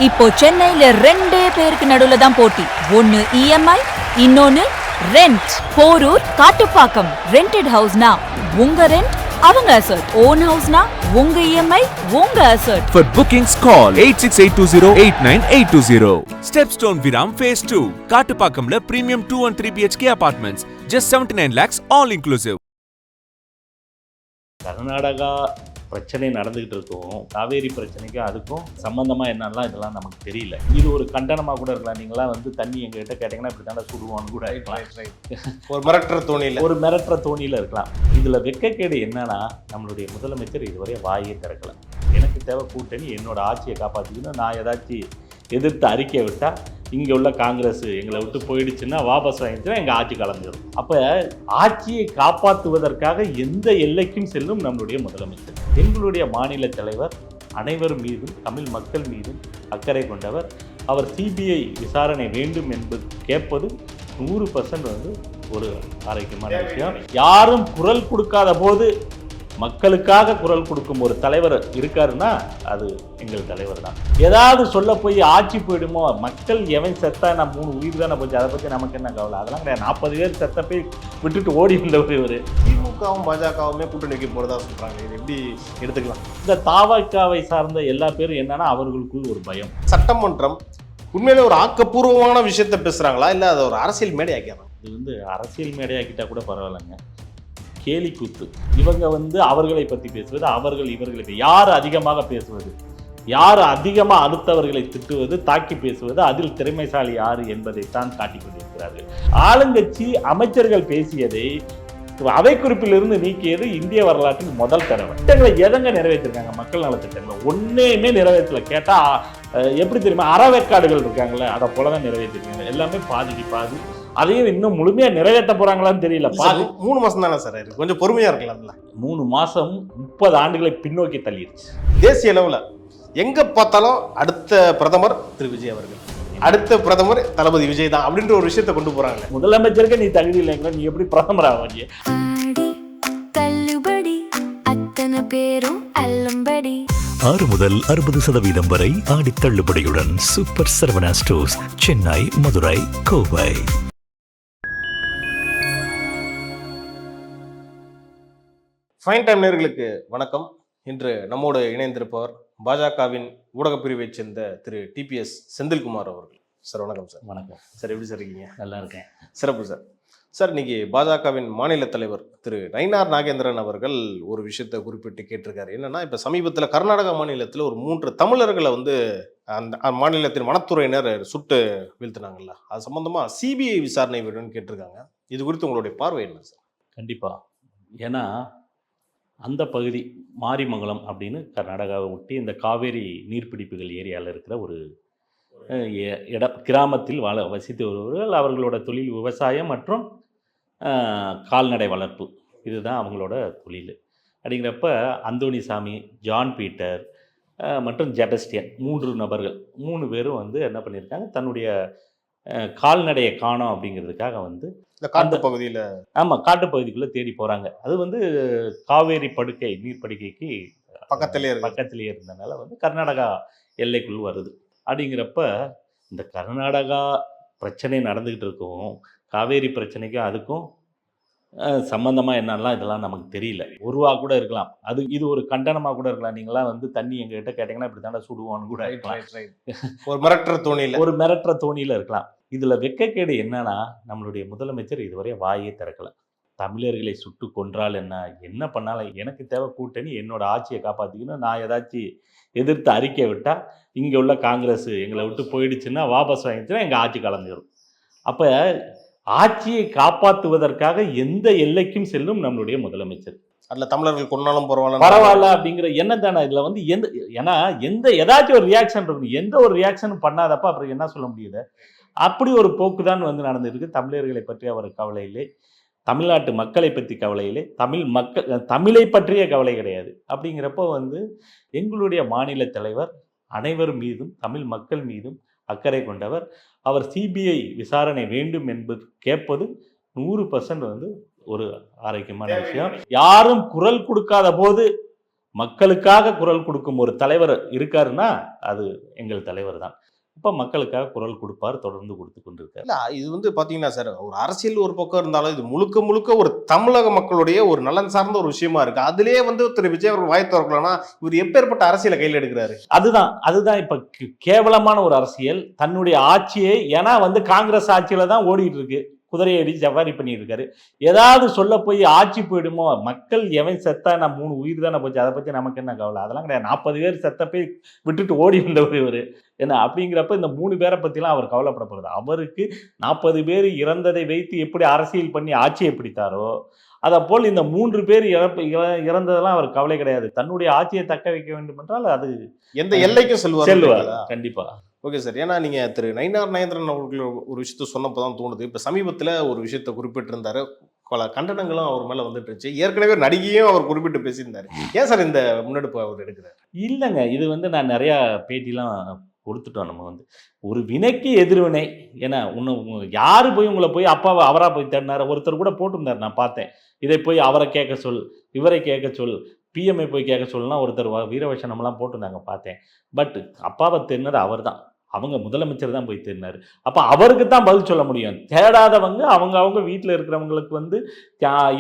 இப்போ சென்னையில ரெண்டே பேருக்கு நடுவுல தான் போட்டி. ஒன்னு இஎம்ஐ, இன்னொன்னு ரெண்ட். போரூர், காட்டுப்பாக்கம். ரெண்டட் ஹவுஸ்னா உங்க ரெண்ட், அவங்க அசர்ட். ஓன் ஹவுஸ்னா உங்க இஎம்ஐ, உங்க assert. For bookings call 8682089820. Stepstone Viram Phase 2. காட்டுப்பாக்கம்ல premium 2 and 3 BHK apartments. Just 79 lakhs all inclusive. Karnataka பிரச்சனை நடந்துகிட்டு இருக்கும், காவேரி பிரச்சனைக்கும் அதுக்கும் சம்பந்தமா என்னன்னா இதெல்லாம் நமக்கு தெரியல. இது ஒரு கண்டனமா கூட இருக்கலாம். நீங்களாம் வந்து தண்ணி எங்ககிட்ட கேட்டீங்கன்னா இப்படி தானே சுடுவான்னு கூட இருக்கலாம். ஒரு மிரட்டுற தோணியில இருக்கலாம். இதுல வெட்கக்கேடு என்னன்னா, நம்மளுடைய முதலமைச்சர் இதுவரை வாயை திறக்கல. எனக்கு தேவை கூட்டணி, என்னோட ஆட்சியை காப்பாற்றிக்கணும். நான் ஏதாச்சும் எதிர்த்து அறிக்கை விட்டால் இங்கே உள்ள காங்கிரஸ் எங்களை விட்டு போயிடுச்சுன்னா, வாபஸ் வாங்கிச்சுன்னா எங்கள் ஆட்சி கலந்துடும். அப்போ ஆட்சியை காப்பாற்றுவதற்காக எந்த எல்லைக்கும் செல்லும் நம்மளுடைய முதலமைச்சர். எங்களுடைய மாநில தலைவர் அனைவர் மீதும், தமிழ் மக்கள் மீதும் அக்கறை கொண்டவர். அவர் சிபிஐ விசாரணை வேண்டும் என்பது கேட்பது 100% வந்து ஒரு ஆரோக்கியமான விஷயம். யாரும் குரல் கொடுக்காத போது மக்களுக்காக குரல் கொடுக்கும் ஒரு தலைவர் இருக்காருன்னா அது எங்கள் தலைவர் தான். ஏதாவது சொல்ல போய் ஆட்சி போயிடுமோ, மக்கள் எவன் செத்தா நான் 3 உயிர் தானே போச்சு, அதை பற்றி நமக்கு என்ன கவலை, அதெல்லாம் கிடையாது. 40 பேர் செத்த போய் விட்டுட்டு ஓடி வந்தவர் இவர். திமுகவும் பாஜகவுமே கூட்டணி வைக்க போகிறதா சொல்கிறாங்க. இது எப்படி எடுத்துக்கலாம்? இந்த தாவகாவை சார்ந்த எல்லா பேரும் என்னன்னா அவர்களுக்குள் ஒரு பயம். சட்டமன்றம் உண்மையிலே ஒரு ஆக்கப்பூர்வமான விஷயத்த பேசுகிறாங்களா, இல்லை அதை ஒரு அரசியல் மேடை ஆக்கிறாங்க? இது வந்து அரசியல் மேடையாக்கிட்டா கூட பரவாயில்லைங்க. கேலி கூத்து. இவங்க வந்து அவர்களை பற்றி பேசுவது, அவர்கள் இவர்களை யார் அதிகமாக பேசுவது, யார் அதிகமாக அடுத்தவர்களை திட்டுவது, தாக்கி பேசுவது, அதில் திறமைசாலி யாரு என்பதைத்தான் காட்டிக் கொண்டிருக்கிறார்கள். ஆளுங்கட்சி அமைச்சர்கள் பேசியதை அவை குறிப்பிலிருந்து நீக்கியது இந்திய வரலாற்றின் முதல் தடவை. திட்டங்களை எதங்க நிறைவேற்றிருக்காங்க? மக்கள் நல திட்டங்களை ஒன்றையுமே நிறைவேற்றல. கேட்டால் எப்படி தெரியுமா, அறவேக்காடுகள் இருக்காங்களே அதை போலதான் நிறைவேற்றிருக்காங்க. எல்லாமே பாதிக்கு பாதி. அதையும் இன்னும் முழுமையா நிறைவேற்ற போறாங்களான்னு தெரியல. 3 மாசம் தானே சார் இருக்கு, கொஞ்சம் பொறுமையா இருக்கலாம்ல. 3 மாசம் 30 ஆண்டுகளை பின்னோக்கி தள்ளிடுச்சு. தேசிய அளவுல எங்க பார்த்தாலும் அடுத்த பிரதமர் திரு விஜய் அவர்கள், அடுத்த பிரதமர் தளபதி விஜய் தான் அப்படின்ற ஒரு விஷயத்தை கொண்டு போறாங்க. முதலமைச்சருக்கு நீ தகுதி இல்லைங்கிற, நீ எப்படி பிரதமர் ஆவாங்க? தள்ளுபடி அத்தனை பேரும் அல்லம்படி. 6 முதல் 60% வரை ஆடி தள்ளுபடியுடன் super Saravana stores, Chennai, Madurai, Kovai. Fine time நேயர்களுக்கு வணக்கம். இன்று நம்மோடு இணைந்திருப்பவர் பாஜகவின் ஊடகப் பிரிவைச் சேர்ந்த திரு டிபிஎஸ் செந்தில்குமார் அவர்கள். சார் வணக்கம். சார் வணக்கம் சார், எப்படி சார் இருக்கீங்க? நல்லா இருக்கேன். சிறப்பு சார். சார், இன்னைக்கு பாஜகவின் மாநில தலைவர் திரு நயினார் நாகேந்திரன் அவர்கள் ஒரு விஷயத்தை குறிப்பிட்டு கேட்டிருக்காரு. என்னன்னா, இப்போ சமீபத்தில் கர்நாடகா மாநிலத்தில் ஒரு 3 தமிழர்களை வந்து அந்த மாநிலத்தின் வனத்துறையினர் சுட்டு வீழ்த்தினாங்கல்ல, அது சம்பந்தமா சிபிஐ விசாரணை வேணும்னு கேட்டிருக்காங்க. இது குறித்து உங்களுடைய பார்வை என்ன சார்? கண்டிப்பா. ஏன்னா அந்த பகுதி மாரிமங்கலம் அப்படின்னு கர்நாடகாவை ஒட்டி இந்த காவேரி நீர்பிடிப்புகள் ஏரியாவில் இருக்கிற ஒரு கிராமத்தில் வசித்து வருபவர்கள். அவர்களோட தொழில் விவசாயம் மற்றும் கால்நடை வளர்ப்பு, இதுதான் அவங்களோட தொழில். அப்படிங்கிறப்ப அந்தோணிசாமி, ஜான் பீட்டர் மற்றும் ஜெபஸ்டியன் 3 நபர்கள், 3 பேரும் வந்து என்ன பண்ணியிருக்காங்க, தன்னுடைய கால்நடையை காணோம் அப்படிங்கிறதுக்காக வந்து இந்த காட்டு பகுதியில், ஆமாம், காட்டு பகுதிக்குள்ளே தேடி போகிறாங்க. அது வந்து காவேரி படுக்கை, நீர்ப்படுக்கைக்கு பக்கத்திலே இருந்தனால வந்து கர்நாடகா எல்லைக்குள் வருது. அப்படிங்கிறப்ப இந்த கர்நாடகா பிரச்சனை நடந்துக்கிட்டு இருக்கும், காவேரி பிரச்சனைக்கும் அதுக்கும் சம்பந்தமாக என்னன்னா இதெல்லாம் நமக்கு தெரியல. உருவா கூட இருக்கலாம். இது ஒரு கண்டனமாக கூட இருக்கலாம். நீங்களாம் வந்து தண்ணி எங்ககிட்ட கேட்டிங்கன்னா இப்படி தானே சுடுவான்னு கூட இருக்கலாம். ஒரு மிரட்டுற தோணியில் இருக்கலாம். இதில் வெட்கக்கேடு என்னன்னா, நம்மளுடைய முதலமைச்சர் இதுவரை வாயை திறக்கல. தமிழர்களை சுட்டு கொன்றால் என்ன பண்ணாலும் எனக்கு தேவை கூட்டணி, என்னோட ஆட்சியை காப்பாற்றிக்கணும். நான் ஏதாச்சும் எதிர்த்து அறிக்கை விட்டால் இங்கே உள்ள காங்கிரஸ் எங்களை விட்டு போயிடுச்சுன்னா, வாபஸ் வாங்கிச்சுன்னா எங்கள் ஆட்சி கலந்துடும். அப்போ ஆட்சியை காப்பாற்றுவதற்காக எந்த எல்லைக்கும் செல்லும் நம்மளுடைய முதலமைச்சர். அதில் தமிழர்கள் கொண்டாலும் பரவாயில்ல அப்படிங்கிற எண்ணம் தானே இதில் வந்து. ஏதாச்சும் ஒரு ரியாக்ஷன் இருக்கணும். எந்த ஒரு ரியாக்ஷனும் பண்ணாதப்ப அப்புறம் என்ன சொல்ல முடியுது? அப்படி ஒரு போக்கு தான் வந்து நடந்திருக்கு. தமிழர்களை பற்றி அவர் கவலை இல்லை, தமிழ்நாட்டு மக்களை பற்றி கவலை இல்லை, தமிழை பற்றிய கவலை கிடையாது. அப்படிங்கிறப்போ வந்து எங்களுடைய மாநில தலைவர் அனைவர் மீதும், தமிழ் மக்கள் மீதும் அக்கறை கொண்டவர். அவர் சிபிஐ விசாரணை வேண்டும் என்பது கேட்பது 100% வந்து ஒரு ஆரோக்கியமான விஷயம். யாரும் குரல் கொடுக்காத போது மக்களுக்காக குரல் கொடுக்கும் ஒரு தலைவர் இருக்காருன்னா அது எங்கள் தலைவர் தான். இப்போ மக்களுக்காக குரல் கொடுப்பார், தொடர்ந்து கொடுத்து கொண்டிருக்காரு. இல்ல இது வந்து பாத்தீங்கன்னா சார், ஒரு அரசியல் ஒரு பக்கம் இருந்தாலும் இது முழுக்க முழுக்க ஒரு தமிழக மக்களுடைய ஒரு நலன் சார்ந்த ஒரு விஷயமா இருக்கு. அதுலயே வந்து திரு விஜய் அவர்கள் வாய் திறக்கலன்னா இவர் எப்பேற்பட்ட அரசியலை கையில் எடுக்கிறாரு? அதுதான் இப்ப கேவலமான ஒரு அரசியல். தன்னுடைய ஆட்சியை, ஏன்னா வந்து காங்கிரஸ் ஆட்சியில தான் ஓடிட்டு இருக்கு, குதிரையடி ஜவாரி பண்ணிட்டு இருக்காரு. ஏதாவது சொல்ல போய் ஆட்சி போயிடுமோ, மக்கள் எவன் செத்தா நான் 3 உயிர் தானே போச்சு, அதை பத்தி நமக்கு என்ன கவலை, அதெல்லாம் கிடையாது. 40 பேர் செத்த போய் விட்டுட்டு ஓடி வந்தவர் இவர் என்ன. அப்படிங்கிறப்ப இந்த 3 பேரை பத்திலாம் அவர் கவலைப்பட போறது. அவருக்கு 40 பேர் இறந்ததை வைத்து எப்படி அரசியல் பண்ணி ஆட்சியை பிடித்தாரோ, அதை போல் இந்த 3 பேர் இறந்ததெல்லாம் அவர் கவலை கிடையாது. தன்னுடைய ஆட்சியை தக்க வைக்க வேண்டும் என்றால் அது எந்த எல்லைக்கும் செல்வார் கண்டிப்பா. Okay sir. ஏன்னா நீங்க திரு நயினார் நாகேந்திரன் அவர்கள் ஒரு விஷயத்த சொன்னப்பதான் தோணுது. இப்ப சமீபத்துல ஒரு விஷயத்த குறிப்பிட்டிருந்தாரு, பல கண்டனங்களும் அவர் மேல வந்துட்டு இருந்துச்சு. ஏற்கனவே நடிகையும் அவர் குறிப்பிட்டு பேசியிருந்தாரு. ஏன் சார் இந்த முன்னெடுப்பு அவர் எடுக்கிறார்? இல்லைங்க, இது வந்து நான் நிறையா பேட்டிலாம் கொடுத்துட்டோம். நம்ம வந்து ஒரு வினைக்கு எதிர்வினை. ஏன்னா யாரு போய் உங்களை போய் அப்பாவை அவராக போய் தேடினார்? ஒருத்தர் கூட போட்டிருந்தார், நான் பார்த்தேன். இதை போய் அவரை கேட்க சொல், இவரை கேட்க சொல், பிஎம்ஐ போய் கேட்க சொல்லலாம் ஒருத்தர் வீரவசனம்லாம் போட்டிருந்தாங்க, பார்த்தேன். பட் அப்பாவை தேடினது அவர் தான், அவங்க முதலமைச்சர் தான் போய் தேடினார். அப்போ அவருக்கு தான் பதில் சொல்ல முடியும். தேடாதவங்க அவங்க வீட்டில் இருக்கிறவங்களுக்கு வந்து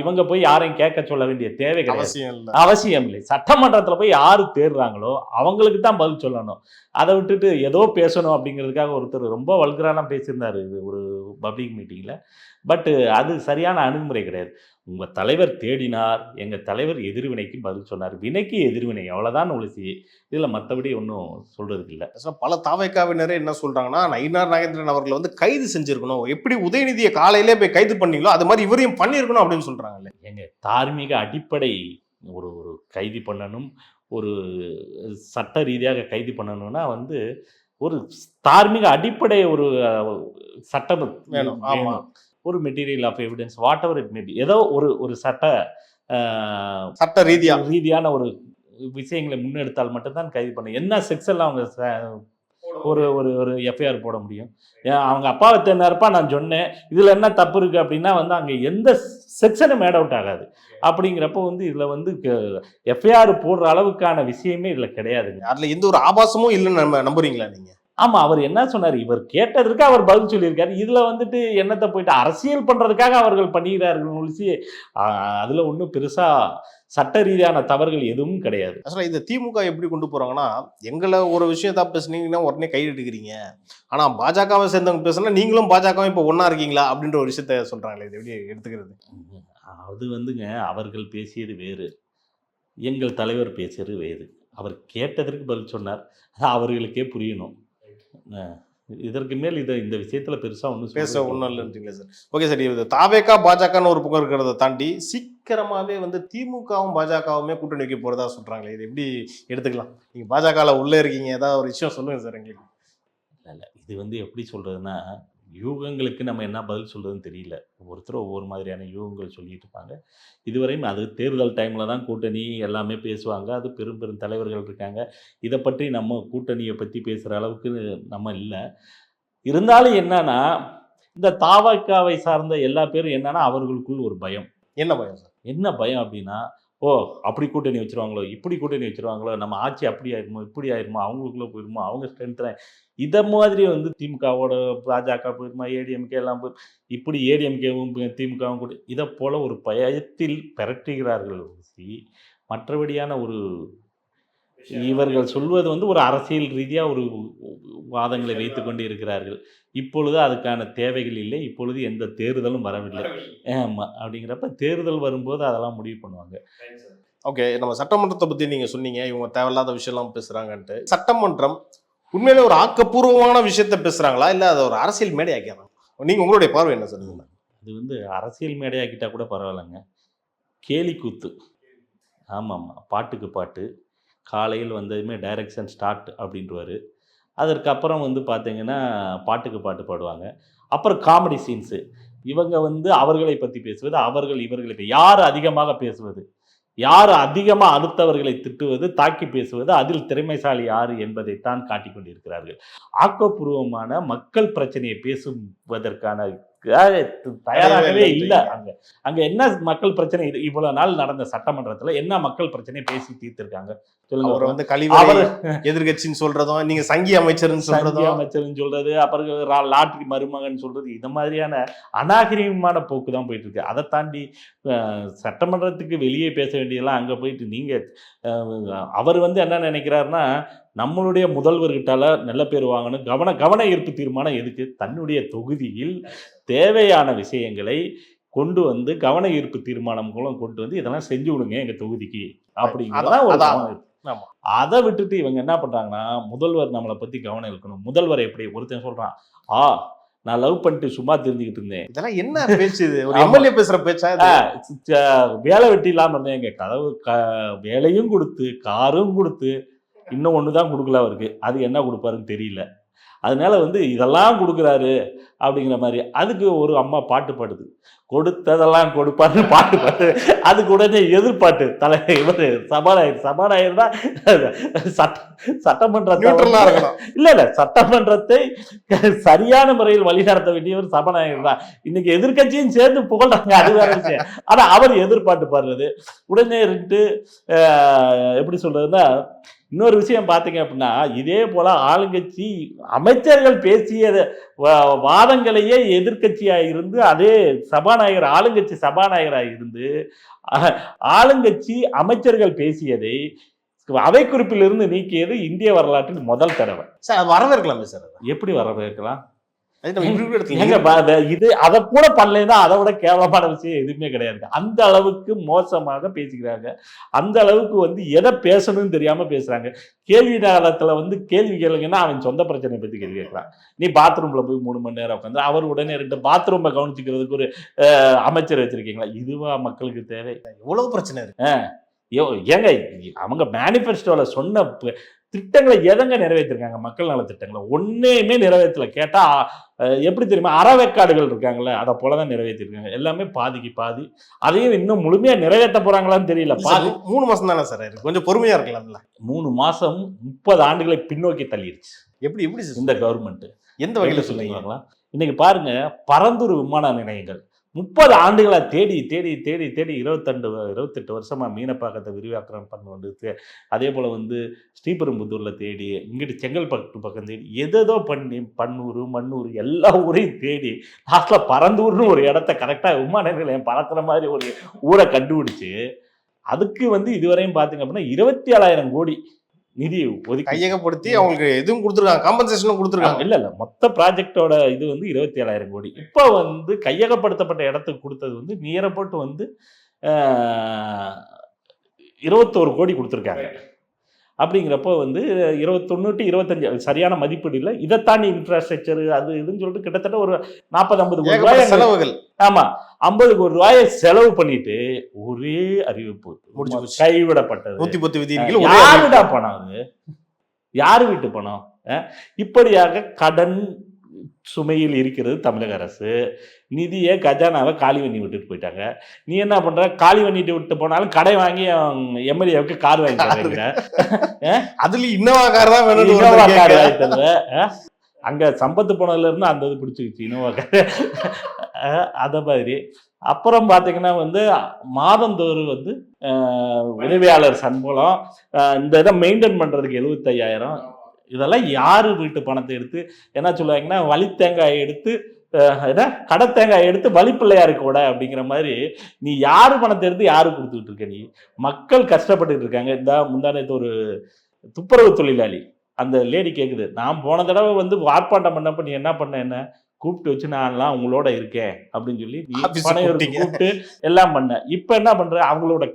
இவங்க போய் யாரையும் கேட்க சொல்ல வேண்டிய தேவை கிடையாது, அவசியம் இல்லை. சட்டமன்றத்தில் போய் யாரு தேடுறாங்களோ அவங்களுக்கு தான் பதில் சொல்லணும். அதை விட்டுட்டு ஏதோ பேசணும் அப்படிங்கிறதுக்காக ஒருத்தர் ரொம்ப வல்கரான பேசியிருந்தார் இது ஒரு பப்ளிக் மீட்டிங்கில். பட்டு அது சரியான அணுகுமுறை கிடையாது. உங்கள் தலைவர் தேடினார், எங்கள் தலைவர் எதிர்வினைக்கு பதில் சொன்னார். வினைக்கு எதிர்வினை, அவ்வளோதான் ஒழிச்சு இதில் மற்றபடி ஒன்றும் சொல்கிறதுக்கு இல்லை. பல தாவைக்காவினரே என்ன சொல்கிறாங்கன்னா, நயினார் நாகேந்திரன் அவர்களை வந்து கைது செஞ்சுருக்கணும், எப்படி உதயநிதியை காலையிலே போய் கைது பண்ணீங்களோ அது மாதிரி இவரையும் பண்ணியிருக்கணும் அப்படின்னு சொல்கிறாங்கல்ல. எங்கள் தார்மீக அடிப்படை ஒரு கைது பண்ணணும், ஒரு சட்ட ரீதியாக கைது பண்ணணும்னா வந்து ஒரு தார்மீக அடிப்படை ஒரு சட்டம் வேணும். ஆமாம், ஒரு material of evidence whatever it maybe, ஏதோ ஒரு சட்ட ரீதியான ஒரு விஷயங்களை முன்னெடுத்தால் மட்டும்தான் கைது பண்ண. என்ன செக்ஷன்ல அவங்க ஒரு எஃப்ஐஆர் போட முடியும்? அவங்க அப்பாவை தேர்ந்தாருப்பா நான் சொன்னேன், இதில் என்ன தப்பு இருக்குது அப்படின்னா வந்து அங்கே எந்த செக்ஷனும் மேட் அவுட் ஆகாது. அப்படிங்கிறப்ப வந்து இதில் வந்து எஃப்ஐஆர் போடுற அளவுக்கான விஷயமே இதில் கிடையாதுங்க. அதில் எந்த ஒரு ஆபாசமும் இல்லைன்னு நம்புறீங்களா நீங்கள்? ஆமாம், அவர் என்ன சொன்னார், இவர் கேட்டதற்கு அவர் பதில் சொல்லியிருக்காரு. இதில் வந்துட்டு என்னத்தை போயிட்டு அரசியல் பண்ணுறதுக்காக அவர்கள் பண்ணுகிறார்கள் ஒழிச்சு அதில் ஒன்றும் பெருசாக சட்ட ரீதியான தவறுகள் எதுவும் கிடையாது. ஆக்சுவலாக இந்த திமுக எப்படி கொண்டு போகிறாங்கன்னா, எங்களை ஒரு விஷயத்தா பேசுனீங்கன்னா உடனே கையில் எடுக்கிறீங்க, ஆனால் பாஜகவை சேர்ந்தவங்க பேசுனா நீங்களும் பாஜகவை இப்போ ஒன்றா இருக்கீங்களா அப்படின்ற ஒரு விஷயத்த சொல்கிறாங்களே, இது எப்படி எடுத்துக்கிறது? அது வந்துங்க, அவர்கள் பேசியது வேறு, எங்கள் தலைவர் பேசியது வேறு. அவர் கேட்டதற்கு பதில் சொன்னார், அவர்களுக்கே புரியணும். இதற்கு மேல் இந்த விஷயத்துல பெருசா ஒன்றும் இல்லைன்றீங்களா சார்? ஓகே சார், இது தாவேகா பாஜகன்னு ஒரு பக்கம் இருக்கிறத தாண்டி சீக்கிரமாவே வந்து திமுகவும் பாஜகவுமே கூட்டணி வைக்க போறதா சொல்றாங்களே, இது எப்படி எடுத்துக்கலாம்? நீங்க பாஜகல உள்ள இருக்கீங்க, ஏதாவது ஒரு விஷயம் சொல்லுங்க சார் எங்களுக்கு. இல்லை, இது வந்து எப்படி சொல்றதுன்னா, யூகங்களுக்கு நம்ம என்ன பதில் சொல்றதுன்னு தெரியல. ஒவ்வொருத்தரும் ஒவ்வொரு மாதிரியான யூகங்கள் சொல்லிட்டு இருப்பாங்க. இதுவரையும் அது தேர்தல் டைம்ல தான் கூட்டணி எல்லாமே பேசுவாங்க. அது பெரும் தலைவர்கள் இருக்காங்க. இதை பற்றி நம்ம கூட்டணியை பற்றி பேசுகிற அளவுக்கு நம்ம இல்லை. இருந்தாலும் என்னன்னா, இந்த தாவகாவை சார்ந்த எல்லா பேரும் என்னன்னா, அவர்களுக்குள் ஒரு பயம். என்ன பயம் சார்? என்ன பயம் அப்படின்னா, ஓ அப்படி கூட்டணி வச்சுருவாங்களோ, இப்படி கூட்டணி வச்சுருவாங்களோ, நம்ம ஆட்சி அப்படி ஆயிருமோ, இப்படி ஆயிருமோ, அவங்களுக்குள்ளே போயிருமோ, அவங்க ஸ்ட்ரென்த்ல இதை மாதிரி வந்து திமுகவோட பாஜக போயிருமா, ஏடிஎம்கே எல்லாம் போய் இப்படி ஏடிஎம்கேவும் திமுகவும் கூட இதை போல ஒரு பயத்தில் பெரட்டுகிறார்கள். மற்றபடியான ஒரு இவர்கள் சொல்வது வந்து ஒரு அரசியல் ரீதியாக ஒரு வாதங்களை வைத்து கொண்டு இருக்கிறார்கள். இப்பொழுது அதுக்கான தேவைகள் இல்லை, இப்பொழுது எந்த தேர்தலும் வரவில்லை. ஆமாம், அப்படிங்கிறப்ப தேர்தல் வரும்போது அதெல்லாம் முடிவு பண்ணுவாங்க. ஓகே, நம்ம சட்டமன்றத்தை பற்றி நீங்கள் சொன்னீங்க, இவங்க தேவையில்லாத விஷயம்லாம் பேசுகிறாங்கன்ட்டு. சட்டமன்றம் உண்மையிலே ஒரு ஆக்கப்பூர்வமான விஷயத்த பேசுகிறாங்களா, இல்லை அதை ஒரு அரசியல் மேடையாக்கிறாங்க? நீங்கள் உங்களுடைய பார்வை என்ன சொல்லுங்க? அது வந்து அரசியல் மேடையாக்கிட்டா கூட பரவாயில்லைங்க, கேலி கூத்து. ஆமாம், பாட்டுக்கு பாட்டு, காலையில் வந்ததுமே டைரக்ஷன் ஸ்டார்ட் அப்படின்றவாரு. அதற்கப்புறம் வந்து பார்த்தீங்கன்னா பாட்டுக்கு பாட்டு பாடுவாங்க. அப்புறம் காமெடி சீன்ஸு. இவங்க வந்து அவர்களை பற்றி பேசுவது, அவர்கள் இவர்களை யார் அதிகமாக பேசுவது, யார் அதிகமாக அடுத்தவர்களை திட்டுவது, தாக்கி பேசுவது, அதில் திறமைசாலி யார் என்பதைத்தான் காட்டிக் கொண்டிருக்கிறார்கள். ஆக்கப்பூர்வமான மக்கள் பிரச்சனையை பேசுவதற்கான தயாராகவே இல்லை. அங்க என்ன மக்கள் பிரச்சனை, இது இவ்வளவு நாள் நடந்த சட்டமன்றத்துல என்ன மக்கள் பிரச்சனை பேசி தீர்த்திருக்காங்க சொல்லுங்க. அவர் வந்து கழிவறை எதிர்கட்சின்னு சொல்றதும், நீங்க சங்கி அமைச்சர்னு சொல்றது, அப்புறம் லாட்ரி மருமகன் சொல்றது, இந்த மாதிரியான அநாகரிகமான போக்கு தான் போயிட்டு இருக்கு. அதை தாண்டி சட்டமன்றத்துக்கு வெளியே பேச வேண்டியதெல்லாம் அங்க போயிட்டு நீங்க அவர் வந்து என்ன நினைக்கிறாருன்னா, நம்மளுடைய முதல்வர்கிட்டால நல்ல பேர் வாங்கணும், கவன ஈர்ப்பு தீர்மானம் எதுக்கு? தன்னுடைய தொகுதியில் தேவையான விஷயங்களை கொண்டு வந்து கவன ஈர்ப்பு தீர்மானம் கொண்டு வந்து இதெல்லாம் செஞ்சு விடுங்க எங்க தொகுதிக்கு அப்படிங்கிறதான் ஒரு கவனம் இருக்கு. அதை விட்டுட்டு இவங்க என்ன பண்றாங்கன்னா, முதல்வர் நம்மளை பத்தி கவனம் இருக்கணும். முதல்வர் எப்படி ஒருத்தன் சொல்றான், நான் லவ் பண்ணிட்டு சும்மா தெரிஞ்சுக்கிட்டு இருந்தேன். இதெல்லாம் என்ன பேச்சு? இது ஒரு எம்எல்ஏ பேசுற பேச்சா? வேலை வெட்டி இல்லாம இருந்தேன், எங்க கதவு வேலையும் கொடுத்து காரும் கொடுத்து இன்னும் ஒண்ணுதான் கொடுக்கல அவருக்கு, அது என்ன கொடுப்பாருன்னு தெரியல. அதனால வந்து இதெல்லாம் கொடுக்குறாரு அப்படிங்கிற மாதிரி. அதுக்கு ஒரு அம்மா பாட்டு பாடுது, கொடுத்ததெல்லாம் கொடுப்பாரு பாட்டு பாடு. அதுக்கு உடனே எதிர்பாட்டு இவர் சபாநாயகர் தான் சட்டமன்றத்தை இல்ல சட்டமன்றத்தை சரியான முறையில் வழிநடத்த வேண்டியவர் சபாநாயகர் தான். இன்னைக்கு எதிர்கட்சியும் சேர்ந்து புகழ்றாங்க, அது வேற விஷயம். ஆனா அவர் எதிர்பாட்டு பாடுறது உடனே இருந்து எப்படி சொல்றதுன்னா, இன்னொரு விஷயம் பார்த்தீங்க அப்படின்னா, இதே போல ஆளுங்கட்சி அமைச்சர்கள் பேசிய வாதங்களையே எதிர்கட்சியாக இருந்து அதே சபாநாயகர் ஆளுங்கட்சி சபாநாயகராக இருந்து ஆளுங்கட்சி அமைச்சர்கள் பேசியதை அவை குறிப்பிலிருந்து நீக்கியது இந்திய வரலாற்றில் முதல் தடவை. சார் வரவேற்கலாமே சார். எப்படி வரவேற்கலாம்? இது அதை கூட பண்ணலைன்னா அதை விட கேவலமான விஷயம் எதுவுமே கிடையாது. அந்த அளவுக்கு மோசமாக பேசிக்கிறாங்க. அந்த அளவுக்கு வந்து எதை பேசணும்னு தெரியாம பேசுறாங்க. கேள்வி நேரத்துல வந்து கேள்வி கேளுங்கன்னா அவன் சொந்த பிரச்சனையை பத்தி கேள்வி கேட்கலாம். நீ பாத்ரூம்ல போய் 3 மணி நேரம் உட்காந்து அவர் உடனே 2 பாத்ரூமை கவனிச்சுக்கிறதுக்கு ஒரு அமைச்சர் வச்சிருக்கீங்களா? இதுவா மக்களுக்கு தேவை? எவ்வளவு பிரச்சனை இருக்கு. ஏங்க அவங்க மேனிஃபெஸ்டோல சொன்ன திட்டங்களை எதங்க நிறைவேற்றிருக்காங்க? மக்கள் நல திட்டங்களை ஒன்னையுமே நிறைவேற்றல. கேட்டா எப்படி தெரியுமா, அறவேக்காடுகள் இருக்காங்கல்ல, அதை போலதான் நிறைவேற்றிருக்காங்க. எல்லாமே பாதிக்கு பாதி. அதையும் இன்னும் முழுமையா நிறைவேற்ற போறாங்களான்னு தெரியல. 3 மாசம் தானே சார், கொஞ்சம் பொறுமையா இருக்கலாம்ல. 3 மாசம் 30 ஆண்டுகளை பின்னோக்கி தள்ளிடுச்சு. எப்படி இந்த கவர்மெண்ட் எந்த வகையில சொல்லுவீங்களா? இன்னைக்கு பாருங்க, பரந்தூர் விமான நிலையங்கள் 30 ஆண்டுகளா தேடி தேடி தேடி தேடி 28 வருஷமா மீனப்பாக்கத்தை விரிவாக்கம் பண்ண வந்து, அதே போல வந்து ஸ்ரீபெரும்புத்தூர்ல தேடி, இங்கிட்டு செங்கல்பட்டு பக்கம் தேடி, எதோ பண்ணி மண்ணூர் எல்லா ஊரையும் தேடி லாஸ்ட்ல பரந்தூர்னு ஒரு இடத்த கரெக்டா விமான நிலையம் பறக்கிற மாதிரி ஒரு ஊரை கண்டுபிடிச்சு, அதுக்கு வந்து இதுவரையும் பாத்தீங்க அப்படின்னா 27,000 கோடி நிதி ஒதுக்கி கையகப்படுத்தி அவங்களுக்கு எதுவும் கொடுத்துருக்காங்க, காம்பன்சேஷனும் கொடுத்துருக்காங்க. இல்ல மொத்த ப்ராஜெக்டோட இது வந்து 27,000 கோடி. இப்போ வந்து கையகப்படுத்தப்பட்ட இடத்துக்கு கொடுத்தது வந்து நியரப்போட்டு வந்து 21 கோடி கொடுத்துருக்காங்க. அப்படிங்கிறப்போ வந்து 21 to 25 சரியான மதிப்பீடு இல்லை. இதை தாண்டி இன்ஃப்ராஸ்ட்ரக்சர் அது இதுன்னு சொல்லிட்டு கிட்டத்தட்ட ஒரு 40-50 கோடி ரூபாய் செலவுகள். ஆமா, 50 கோடி ரூபாயை செலவு பண்ணிட்டு ஒரே அறிவிப்பு கைவிடப்பட்டது. 110 விதிகள். யாருடா பணம்? அது யாரு வீட்டு பணம்? இப்படியாக கடன் சுமையில் இருக்கிறது தமிழக அரசு. நிதியை கஜானாவை காலி பண்ணி விட்டுட்டு போயிட்டாங்க. நீ என்ன பண்ற? காலி பண்ணிட்டு விட்டு போனாலும் கடை வாங்கி எம்எல்ஏவுக்கு கார் வாங்கி தருவீங்க. அதுல இன்னோவா கார் தான் வேணும். இன்னோவா கார் வாங்கி தருவ. அங்க சம்பத்து போனதுல இருந்து அந்த இது பிடிச்சிக்கிச்சு இன்னோவா கார். அத மாதிரி அப்புறம் பாத்தீங்கன்னா வந்து மாதந்தோறும் வந்து உதவியாளர் சம்பளம், இந்த இதை மெயின்டைன் பண்றதுக்கு 75,000. இதெல்லாம் யாரு வீட்டு பணத்தை எடுத்து என்ன சொல்லுவாங்கன்னா, வழி தேங்காய் எடுத்து கடை தேங்காய் எடுத்து வழிப்பிள்ளையாரு கூட அப்படிங்கிற மாதிரி நீ யாரு பணத்தை எடுத்து யாரு கொடுத்துக்கிட்டு இருக்க? நீ மக்கள் கஷ்டப்பட்டு இருக்காங்க. இந்த முந்தானத்து ஒரு துப்புரவு தொழிலாளி அந்த லேடி கேக்குது, நான் போன தடவை வந்து ஆர்ப்பாட்டம் பண்ணப்ப நீ என்ன பண்ண, என்ன கூப்பிட்டு வச்சு நான்லாம் உங்களோட இருக்கேன் அப்படின்னு சொல்லி பனையூருக்கு கூப்பிட்டு எல்லாம் பண்ண. இப்ப என்ன பண்ற? அவங்களோட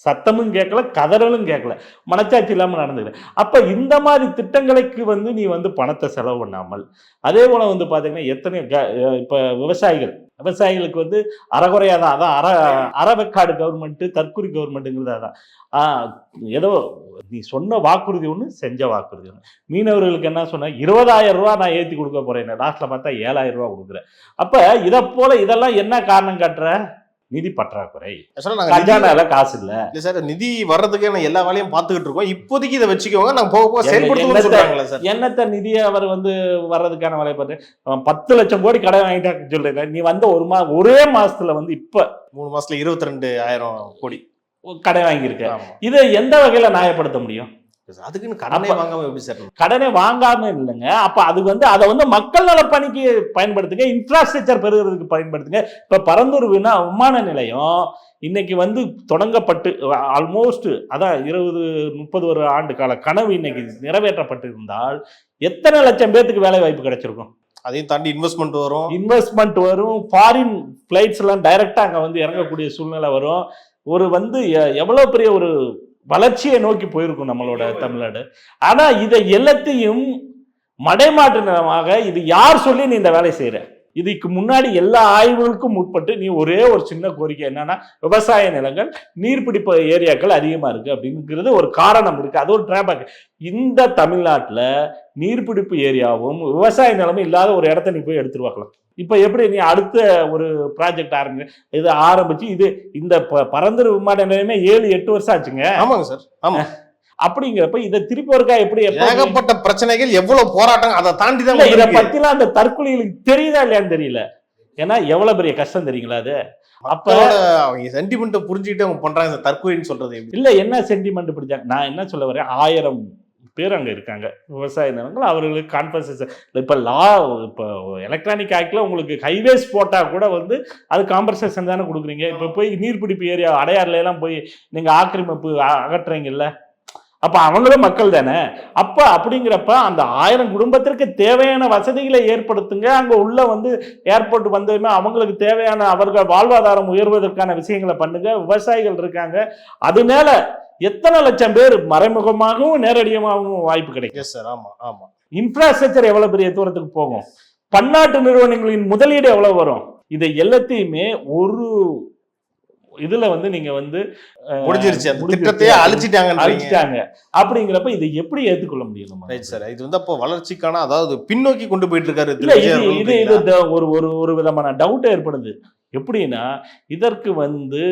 சத்தமும் கேட்கல, கதறலும் கேட்கல, மனச்சாட்சி இல்லாம நடந்துக்கல. அப்ப இந்த மாதிரி திட்டங்களுக்கு வந்து நீ வந்து பணத்தை செலவு பண்ணாமல், அதே போல வந்து பாத்தீங்கன்னா எத்தனை இப்ப விவசாயிகளுக்கு வந்து அறகுறையா தான், அதான் அறவெக்காடு கவர்மெண்ட், தற்குறி கவர்மெண்ட்டுங்கிறது. அதான் ஏதோ நீ சொன்ன வாக்குறுதி ஒண்ணு, செஞ்ச வாக்குறுதி ஒண்ணு. மீனவர்களுக்கு என்ன சொன்ன, 20,000 ரூபாய் நான் ஏற்றி கொடுக்க போறேன், லாஸ்ட்ல பார்த்தா 7,000 ரூபாய் கொடுக்குறேன். அப்ப இதை போல இதெல்லாம் என்ன காரணம் காட்டுற? நிதி பற்றாக்குறை, சார் நாங்க கஜானால காசு இல்ல. இல்ல சார், நிதி வர்றதுக்கு நான் எல்லா வேலையும் பார்த்துக்கிட்டு இருக்கோம், இப்போதைக்கு இதை வச்சுக்கோங்க, நாங்க போக போக செயல்படுத்துவோம்னு சொல்றாங்களா சார்? என்னத்த நிதியை அவர் வந்து வர்றதுக்கான வேலை பார்த்து 10 லட்சம் கோடி கடன் வாங்கிட்டான்னு சொல்றீங்க. நீ வந்து ஒரே மாசத்துல வந்து இப்ப 3 மாசத்துல 22,000 கோடி கடன் வாங்கியிருக்க. ஆமா. இதை எந்த வகையில நியாயப்படுத்த முடியும்? அதுக்குன்னு கடனே வாங்காம எப்படி சார்? கடனை வாங்காம இல்லைங்க. அப்ப அது வந்து அதை வந்து மக்கள் நல பணிக்கு பயன்படுத்துங்க, இன்ஃப்ராஸ்ட்ரக்சர் பெறுகிறதுக்கு பயன்படுத்துங்க. இப்ப பரந்தூர் விமான நிலையம் இன்னைக்கு வந்து தொடங்கப்பட்டு ஆல்மோஸ்ட் அதான் 20-30 ஆண்டு கால கனவு இன்னைக்கு நிறைவேற்றப்பட்டு இருந்தால் எத்தனை லட்சம் பேருக்கு வேலை வாய்ப்பு கிடைச்சிருக்கும்? அதையும் தாண்டி இன்வெஸ்ட்மெண்ட் வரும், ஃபாரின் பிளைட்ஸ் எல்லாம் டைரக்டா அங்க வந்து இறங்கக்கூடிய சூழ்நிலை வரும். ஒரு வந்து எவ்வளவு பெரிய ஒரு வளர்ச்சியை நோக்கி போயிருக்கும் நம்மளோட தமிழ்நாடு. ஆனா இதை எல்லாத்தையும் மடைமாற்றமாக இது யார் சொல்லி நீ இந்த வேலை செய்யற? இதுக்கு முன்னாடி எல்லா ஆய்வுகளுக்கும் உட்பட்டு நீ ஒரே ஒரு சின்ன கோரிக்கை என்னன்னா, விவசாய நிலங்கள் நீர்பிடிப்பு ஏரியாக்கள் அதிகமா இருக்கு அப்படிங்கிறது ஒரு காரணம் இருக்கு, அது ஒரு டிராபேக். இந்த தமிழ்நாட்டுல நீர்பிடிப்பு ஏரியாவும் விவசாய நிலமும் இல்லாத ஒரு இடத்த நீ போய் எடுத்துருவாக்கலாம். இப்ப எப்படி நீ அடுத்த ஒரு ப்ராஜெக்ட் ஆரம்பிச்சு இது இந்த பரந்தூர் விமான நிலையமே 7-8 வருஷம் ஆச்சுங்க. ஆமாங்க சார். ஆமா. அப்படிங்கிறப்ப இதை திருப்பி ஒருக்கா எப்படி ஏகப்பட்ட பிரச்சனைகள், எவ்வளவு போராட்டம், அதை தாண்டி தான் இதை பத்திலாம் அந்த தற்கொலைகளுக்கு தெரியுதா இல்லையான்னு தெரியல. ஏன்னா எவ்வளவு பெரிய கஷ்டம் தெரியுங்களா அது? அப்ப அவங்க சென்டிமெண்ட் புரிஞ்சுக்கிட்டு அவங்க பண்றாங்க. இந்த தற்கொலைன்னு சொல்றது இல்ல, என்ன சென்டிமெண்ட் பிடிச்சாங்க? நான் என்ன சொல்ல வரேன், 1000 பேர் அங்க இருக்காங்க விவசாய நிலங்கள், அவர்களுக்கு காம்பன்சேஷன். இப்போ இப்போ எலக்ட்ரானிக் ஆக்ட்ல உங்களுக்கு ஹைவேஸ் போட்டா கூட வந்து அது காம்பன்சேஷன் தானே கொடுக்குறீங்க. இப்போ போய் நீர்பிடிப்பு ஏரியா அடையாறுல எல்லாம் போய் நீங்க ஆக்கிரமிப்பு அகற்றுறீங்கல்ல, அப்ப அவங்களும் மக்கள் தானே. அப்ப அப்படிங்கிறப்ப அந்த 1000 குடும்பத்திற்கு தேவையான வசதிகளை ஏற்படுத்துங்க. அங்க உள்ள வந்து ஏர்போர்ட் வந்ததுமே அவங்களுக்கு தேவையான அவர்கள் வாழ்வாதாரம் உயர்வதற்கான விஷயங்களை பண்ணுங்க. விவசாயிகள் இருக்காங்க, அது மேல எத்தனை லட்சம் பேர் மறைமுகமாகவும் நேரடியாகவும் வாய்ப்பு கிடைக்கும். இன்ஃப்ராஸ்ட்ரக்சர் எவ்வளவு பெரிய தூரத்துக்கு போகும், பன்னாட்டு நிறுவனங்களின் முதலீடு எவ்வளவு வரும், இதை எல்லாத்தையுமே ஒரு இதுல வந்து நீங்க வந்து அழிச்சிட்டாங்க. அப்படிங்கிறப்ப இதை எப்படி ஏற்றுக்கொள்ள முடியும்? இது வந்து அப்போ வளர்ச்சிக்கான, அதாவது பின்னோக்கி கொண்டு போயிட்டு இருக்காரு. இது ஒரு விதமான டவுட் ஏற்படுது. எப்படின்னா, இதற்கு வந்து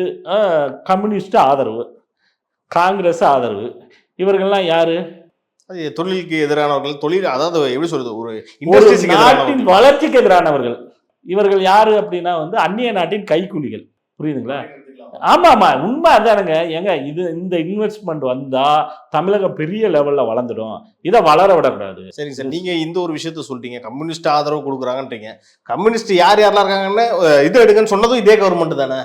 கம்யூனிஸ்ட் ஆதரவு, காங்கிரஸ் ஆதரவு, இவர்கள்லாம் யாரு? தொழிலுக்கு எதிரானவர்கள், தொழில் அதாவது எப்படி சொல்றது, ஒரு நாட்டின் வளர்ச்சிக்கு எதிரானவர்கள். இவர்கள் யாரு அப்படின்னா வந்து அந்நிய நாட்டின் கைக்கூலிகள். புரியுதுங்களா? ஆமா ஆமா, உண்மை அதானுங்க. ஏங்க இந்த இன்வெஸ்ட்மெண்ட் வந்தா தமிழகம் பெரிய லெவல்ல வளர்ந்துடும், இதை வளர விடக்கூடாது. சரிங்க சார், நீங்க இந்த ஒரு விஷயத்த சொல்லிட்டீங்க, கம்யூனிஸ்ட் ஆதரவு கொடுக்குறாங்கன்றீங்க. கம்யூனிஸ்ட் யாரெல்லாம் இருக்காங்கன்னு இது எடுங்கன்னு சொன்னதும் இதே கவர்மெண்ட் தானே,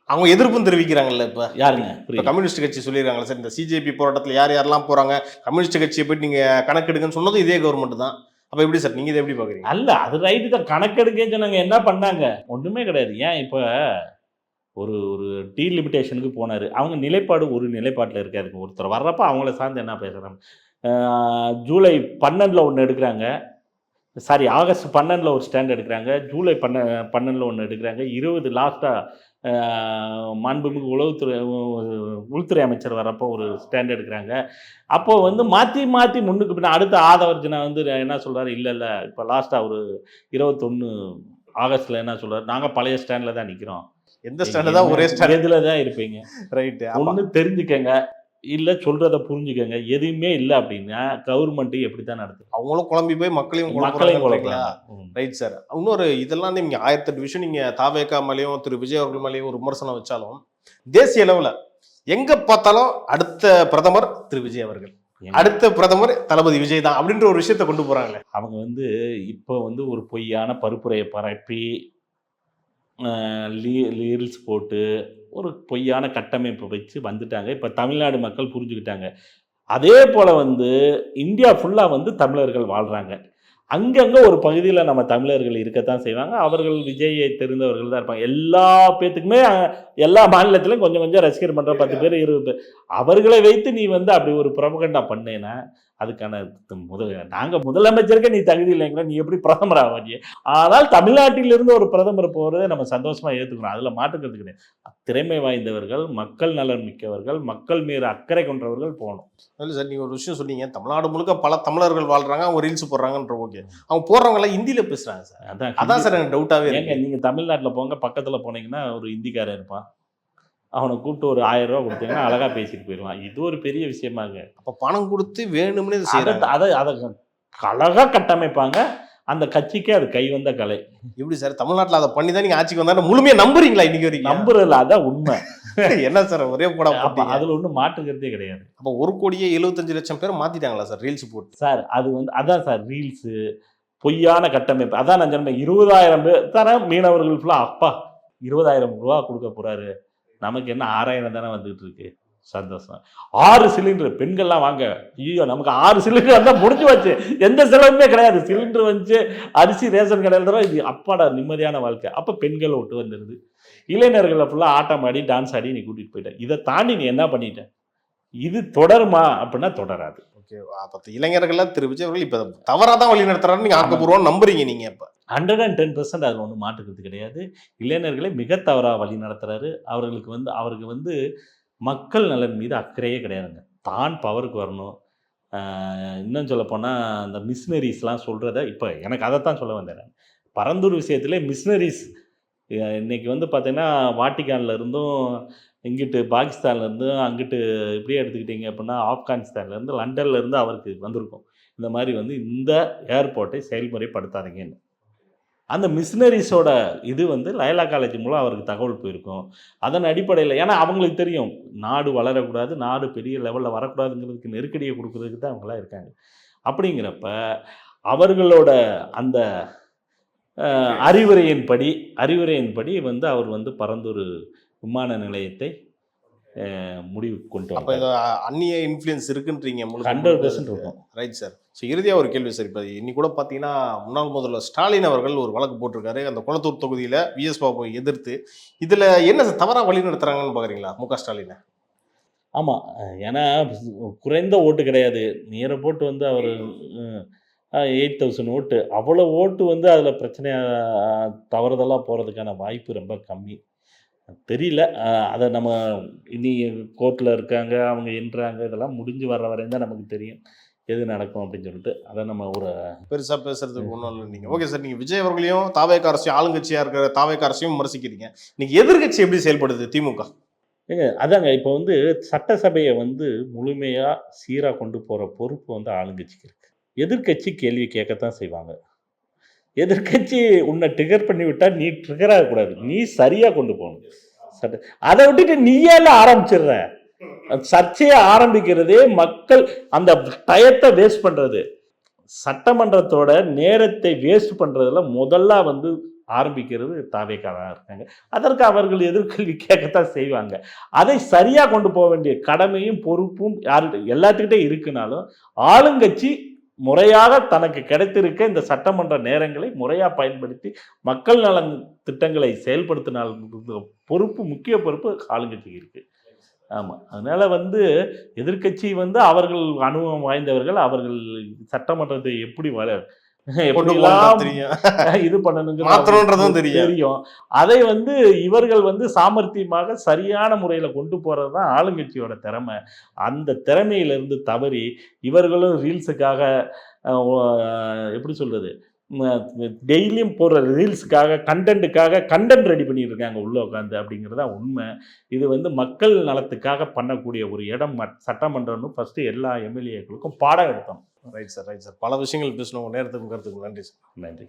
அவங்க எதிர்ப்பும் தெரிவிக்கிறாங்கல்ல. இப்ப யாருங்க கம்யூனிஸ்ட் கட்சி சொல்லிடுறாங்களா சார், இந்த சிஜேபி போராட்டத்தில் யாரெல்லாம் போறாங்க, கம்யூனிஸ்ட் கட்சியை போயிட்டு நீங்க கணக்கெடுங்கன்னு சொன்னதும் இதே கவர்மெண்ட் தான். அப்ப எப்படி சார் நீங்க இதை எப்படி பாக்குறீங்க? அல்ல, அது ரைட்டு தான், கணக்கெடுக்கன்னு சொன்னாங்க, என்ன பண்ணாங்க? ஒண்ணுமே கிடையாது. ஏன் இப்ப ஒரு டீலிமிட்டேஷனுக்கு போனார், அவங்க நிலைப்பாடு ஒரு நிலைப்பாட்டில் இருக்காது. ஒருத்தர் வர்றப்ப அவங்கள சார்ந்து என்ன பேசுகிறாங்க, ஜூலை 12 ஒன்று எடுக்கிறாங்க, ஆகஸ்ட் 12 ஒரு ஸ்டாண்ட் எடுக்கிறாங்க, ஜூலை 12 ஒன்று எடுக்கிறாங்க, 20 லாஸ்ட்டாக மாண்புமிகு உள்துறை அமைச்சர் வர்றப்போ ஒரு ஸ்டாண்ட் எடுக்கிறாங்க. அப்போது வந்து மாற்றி முன்னுக்கு பின்ன அடுத்த ஆதவர்ஜனா வந்து என்ன சொல்கிறாரு, இல்லை இப்போ லாஸ்ட்டாக ஒரு 21 ஆகஸ்ட்டில் என்ன சொல்கிறார், நாங்கள் பழைய ஸ்டாண்டில் தான் நிற்கிறோம். எந்த ஸ்டாண்ட் தான், ஒரே ஸ்டாண்ட் இதுல தான் இருப்பீங்க. ரைட்டு, ஒன்று தெரிஞ்சுக்கங்க, இல்லை சொல்றதை புரிஞ்சுக்கங்க. எதுவுமே இல்லை அப்படின்னா கவர்மெண்ட் எப்படி தான் நடத்தும்? அவங்களும் குழம்பி போய் மக்களையும் குழப்பலாம். ரைட் சார், இன்னொரு இதெல்லாம் நீங்க 1008 விஷயம் நீங்க தாவேகா மேலேயும் திரு விஜய் அவர்கள் மேலேயும் ஒரு விமர்சனம் வச்சாலும், தேசிய அளவுல எங்க பார்த்தாலும் அடுத்த பிரதமர் திரு விஜய் அவர்கள், அடுத்த பிரதமர் தளபதி விஜய் தான் அப்படின்ற ஒரு விஷயத்த கொண்டு போறாங்களே. அவங்க வந்து இப்போ வந்து ஒரு பொய்யான பருப்புரையை பரப்பி ரீல்ஸ் போட்டு ஒரு பொய்யான கட்டமைப்பை வச்சு வந்துட்டாங்க. இப்போ தமிழ்நாடு மக்கள் புரிஞ்சுக்கிட்டாங்க. அதே போல் வந்து இந்தியா ஃபுல்லாக வந்து தமிழர்கள் வாழ்கிறாங்க. அங்கங்கே ஒரு பகுதியில் நம்ம தமிழர்கள் இருக்கத்தான் செய்வாங்க. அவர்கள் விஜயை தெரிந்தவர்கள் தான் இருப்பாங்க. எல்லா பேத்துக்குமே எல்லா மாநிலத்திலும் கொஞ்சம் கொஞ்சம் ரசிகர் பண்ணுற 10 பேர் 20 பேர். அவர்களை வைத்து நீ வந்து அப்படி ஒரு புரபகண்டா பண்ணேன்னா அதுக்கான நாங்கள் முதலமைச்சருக்கே நீ தகுதி இல்லைங்கிற, நீ எப்படி பிரதமர் ஆவாங்க? ஆனால் தமிழ்நாட்டிலிருந்து ஒரு பிரதமர் போகிறத நம்ம சந்தோஷமாக ஏற்றுக்கணும், அதில் மாற்றுக்கிறது கிடையாது. திறமை வாய்ந்தவர்கள், மக்கள் நலன் மிக்கவர்கள், மக்கள் மீது அக்கறை கொண்டவர்கள் போகணும். இல்லை சார், நீங்கள் ஒரு விஷயம் சொன்னீங்க, தமிழ்நாடு முழுக்க பல தமிழர்கள் வாழ்கிறாங்க, அவங்க ரீல்ஸ் போடுறாங்கன்ற. ஓகே, அவங்க போடுறவங்களாம் ஹிந்தியில் பேசுகிறாங்க சார். அதான் சார் எனக்கு டவுட்டாகவே ஏங்க. நீங்கள் தமிழ்நாட்டில் போங்க, பக்கத்தில் போனீங்கன்னா ஒரு ஹிந்திக்காரன் இருப்பான், அவனை கூப்பிட்டு ஒரு 1000 ரூபா கொடுத்தீங்கன்னா அழகாக பேசிட்டு போயிடுவான். இது ஒரு பெரிய விஷயமாங்க. அப்போ பணம் கொடுத்து வேணும்னு அதை அழகாக கட்டமைப்பாங்க. அந்த கட்சிக்கே அது கை வந்த கலை. எப்படி சார் தமிழ்நாட்டில் அதை பண்ணி தான் நீங்கள் ஆட்சிக்கு வந்தாலும் முழுமையாக நம்புறீங்களா? இன்னைக்கு வரைக்கும் நம்புறதில்ல, அதான் உண்மை. என்ன சார் ஒரே போட அதில் ஒன்றும் மாற்றுக்கிறதே கிடையாது. அப்போ 1,75,00,000 பேர் மாற்றிட்டாங்களா சார் ரீல்ஸ் போட்டு? சார் அது அதான் சார் ரீல்ஸு, பொய்யான கட்டமைப்பு. அதான் நான் சொன்னேன், 20,000 பேர் தானே மீனவர்கள் ஃபுல்லாக அப்பா 20,000 ரூபா கொடுக்க போகிறாரு, நமக்கு என்ன 6,000 தானே வந்துகிட்டு இருக்கு, சந்தோஷம். 6 சிலிண்டர் பெண்கள்லாம் வாங்க, ஐயோ நமக்கு 6 சிலிண்டர் வந்தால் முடிஞ்சு வச்சு, எந்த செலவுமே கிடையாது, சிலிண்டர் வந்துச்சு, அரிசி ரேஷன் கடையில் தான், இது அப்பாடா நிம்மதியான வாழ்க்கை. அப்போ பெண்கள் விட்டு வந்துடுது, இளைஞர்களை ஃபுல்லாக ஆட்டம் ஆடி டான்ஸ் ஆடி நீ கூட்டிகிட்டு போயிட்ட. இதை தாண்டி நீ என்ன பண்ணிட்ட? இது தொடருமா அப்படின்னா தொடராது. ஓகே, அப்போ இளைஞர்கள்லாம் திரு விஜய் அவர்கள் இப்போ தவறாக தான் வழி நடத்துறாருன்னு நீங்கள் ஆக்கப்பூர்வம் நம்புறீங்க நீங்கள்? இப்போ 110% அதில் ஒன்றும் மாற்றுக்கிறது கிடையாது. இளைஞர்களை மிக தவறாக வழி நடத்துறாரு. அவருக்கு மக்கள் நலன் மீது அக்கறையே கிடையாதுங்க. தான் பவருக்கு வரணும். இன்னும் சொல்லப்போனால் அந்த மிஷினரிஸ்லாம் சொல்கிறத, இப்போ எனக்கு அதைத்தான் சொல்ல வந்தேன். பரந்தூர் விஷயத்தில் மிஷினரிஸ் இன்றைக்கி பார்த்தீங்கன்னா வாட்டிக்கானில் இருந்தும், இங்கிட்டு பாகிஸ்தான்லேருந்தும், அங்கிட்டு இப்படியே எடுத்துக்கிட்டிங்க அப்படின்னா ஆப்கானிஸ்தான்லேருந்து, லண்டன்லேருந்து அவருக்கு வந்திருக்கும். இந்த மாதிரி இந்த ஏர்போர்ட்டை செயல்முறைப்படுத்தாதீங்கன்னு. அந்த மிஷினரிஸோட இது லயலா காலேஜ் மூலம் அவருக்கு தகவல் போயிருக்கும். அதன் அடிப்படையில், ஏன்னா அவங்களுக்கு தெரியும் நாடு வளரக்கூடாது, நாடு பெரிய லெவலில் வரக்கூடாதுங்கிறதுக்கு நெருக்கடியை கொடுக்குறதுக்கு தான் அவங்களாம் இருக்காங்க. அப்படிங்கிறப்ப அவர்களோட அந்த அறிவுரையின்படி அவர் பரந்தூர் விமான நிலையத்தை முடிவு கொண்டு அப்போ அந்நிய இன்ஃப்ளூயன்ஸ் இருக்குன்றீங்க? 100% இருக்கும். Right sir. ஸோ இறுதியாக ஒரு கேள்வி சார். இப்போ இன்னைக்கு கூட பார்த்தீங்கன்னா முன்னாள் முதல்வர் ஸ்டாலின் அவர்கள் ஒரு வழக்கு போட்டிருக்காரு அந்த குளத்தூர் தொகுதியில் விஎஸ் பாபுவை எதிர்த்து. இதில் என்ன சார் தவறாக வழி நடத்துகிறாங்கன்னு பார்க்குறீங்களா முக ஸ்டாலினை? ஆமாம், ஏன்னா குறைந்த ஓட்டு கிடையாது, நேர போட்டு அவர் 8,000 ஓட்டு, அவ்வளோ ஓட்டு அதில் பிரச்சனையாக தவறுதலாக போகிறதுக்கான வாய்ப்பு ரொம்ப கம்மி. தெரியல, அதை நம்ம இனி கோர்ட்டில் இருக்காங்க, அவங்க என்றாங்க, இதெல்லாம் முடிஞ்சு வர்ற வரையும் தான் நமக்கு தெரியும் எது நடக்கும் அப்படின்னு சொல்லிட்டு. அதை நம்ம ஒரு பெருசாக பேசுறதுக்கு ஒன்றும் இல்லை. நீங்கள் ஓகே சார், நீங்கள் விஜய் அவர்களையும் தாவேக அரசையும், ஆளுங்கட்சியாக இருக்கிற தாவேக அரசையும் விமர்சிக்கிறீங்க. இன்னைக்கு எதிர்கட்சி எப்படி செயல்படுது திமுக? அதாங்க, இப்போ சட்டசபையை முழுமையாக சீராக கொண்டு போகிற பொறுப்பு ஆளுங்கட்சிக்கு இருக்குது. எதிர்கட்சி கேள்வி கேட்கத்தான் செய்வாங்க. எதிர்கட்சி உன்னை ட்ரிகர் பண்ணி விட்டால் நீ ட்ரிகர் ஆகக்கூடாது, நீ சரியாக கொண்டு போகணும். அதை விட்டுட்டு நீயெல்லாம் ஆரம்பிச்சிடுற. சர்ச்சையை ஆரம்பிக்கிறதே மக்கள் அந்த டயத்தை வேஸ்ட் பண்ணுறது, சட்டமன்றத்தோட நேரத்தை வேஸ்ட் பண்ணுறதுல முதல்ல ஆரம்பிக்கிறது தாவேக்காக இருக்காங்க. அதற்கு அவர்கள் எதிர்கல்வி கேட்கத்தான் செய்வாங்க. அதை சரியாக கொண்டு போக வேண்டிய கடமையும் பொறுப்பும் எல்லாத்துக்கிட்டே இருக்குனாலும் ஆளுங்கட்சி முறையாக தனக்கு கிடைத்திருக்க இந்த சட்டமன்ற நேரங்களை முறையாக பயன்படுத்தி மக்கள் நலன் திட்டங்களை செயல்படுத்தினால் பொறுப்பு, முக்கிய பொறுப்பு ஆளுங்கட்சிக்கு இருக்குது. ஆமாம், அதனால் எதிர்கட்சி அவர்கள் அனுபவம் வாய்ந்தவர்கள், அவர்கள் சட்டமன்றத்தை எப்படி இது பண்ணணுங்கிறது தெரியும். அதை இவர்கள் சாமர்த்தியமாக சரியான முறையில் கொண்டு போறது தான் ஆளுங்கட்சியோட திறமை. அந்த திறமையிலிருந்து தவறி இவர்களும் ரீல்ஸுக்காக எப்படி சொல்றது, டெய்லியும் போடுற ரீல்ஸுக்காக கண்டென்ட் ரெடி பண்ணிட்டு இருக்காங்க உள்ள உட்காந்து, அப்படிங்கிறது தான் உண்மை. இது மக்கள் நலத்துக்காக பண்ணக்கூடிய ஒரு இடம் சட்டமன்றம்னு ஃபர்ஸ்ட் எல்லா எம்எல்ஏக்களுக்கும் பாடம் எடுத்தோம். Right sir, right sir. பல விஷயங்கள் பேசணும், நேரத்துக்கு நன்றி சார். நன்றி.